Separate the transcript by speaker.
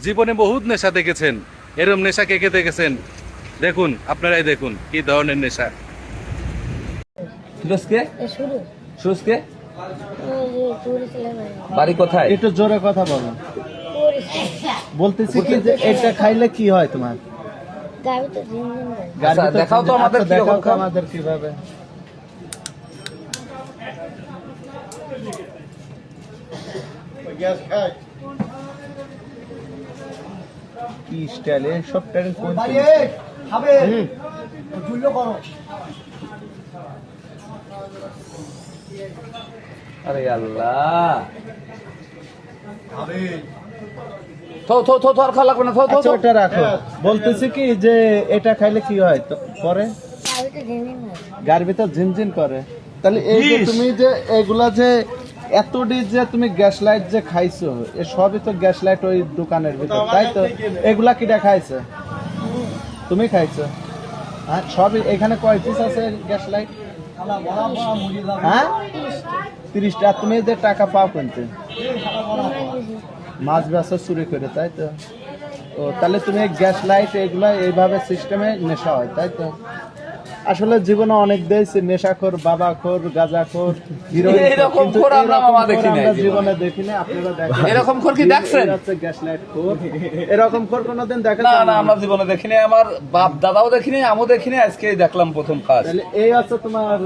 Speaker 1: জীবনে বহুত নেশা দেখেছেন, এরম নেশা কে কে দেখেছেন? দেখুন, আপনারাই দেখুন কি ধরনের নেশা।
Speaker 2: ফিরোজকে
Speaker 3: শুরু
Speaker 2: সুরজকে
Speaker 3: ওই যে টুরি ছিলাম
Speaker 2: বাড়ি কোথায়?
Speaker 4: একটু জোরে কথা বলো।
Speaker 3: টুরি
Speaker 4: বলতেছি কি যে এটা খাইলে কি হয় তোমার?
Speaker 3: গাবি তো দিন দিন করে
Speaker 2: আচ্ছা, দেখাও তো আমাদের
Speaker 4: আচ্ছা, দেখাও
Speaker 2: কিরকম
Speaker 4: তো
Speaker 2: খাও।
Speaker 4: আমাদের কিভাবে। কি স্টাইলে সব ট্রেন কোন
Speaker 2: আরে আল্লাহ, থো থো থো থো, আর খাওয়া লাগবে না, থো থো
Speaker 4: আচ্ছা
Speaker 2: থো।
Speaker 4: ওটা রাখো। বলতেছি কি যে এটা খাইলে কি হয় তো পরে
Speaker 3: গাবি তো দিন দিন করে
Speaker 4: গার ভিতর ঝিনঝিন করে। তাহলে এই যে তুমি যে এগুলা যে এতটি যে তুমি গ্যাস লাইট যে খাইছো, এ সবই তো গ্যাস লাইট ওই দোকানের ভিতর, তাই তো? এগুলা কিটা খাইছে? তুমি খাইছো? হ্যাঁ, সবই এখানে কয় পিস আছে গ্যাস লাইট? হ্যাঁ, 30টা। তুমি যে টাকা পাও কিনতে মাছ বেচা চুরি করে, তাই তো? ও তাহলে তুমি গ্যাস লাইট এগুলা এইভাবে সিস্টেমে নেশা হয়, তাই তো? আসলে জীবনে অনেক দিয়েছি, নেশাখোর, বাবাখোর, গাঁজাখোর, হিরোইন,
Speaker 2: এরকম
Speaker 4: কিন্তু
Speaker 2: খোর আমরা
Speaker 4: এরকম
Speaker 2: মামা
Speaker 4: খোর
Speaker 2: দেখি নাই
Speaker 4: আমরা
Speaker 2: জীবনে।
Speaker 4: জীবনে দেখিনি। আপনারা দেখেন
Speaker 2: এরকম খোর কি দেখছেন?
Speaker 4: গ্যাস লাইট খোর, এরকম খোর কোনোদিন দেখেন
Speaker 2: না না, আমরা জীবনে দেখিনি, আমার বাপ দাদাও দেখিনি, আমিও দেখিনি, আজকে দেখলাম প্রথম কাজ।
Speaker 4: তাহলে এই হচ্ছে তোমার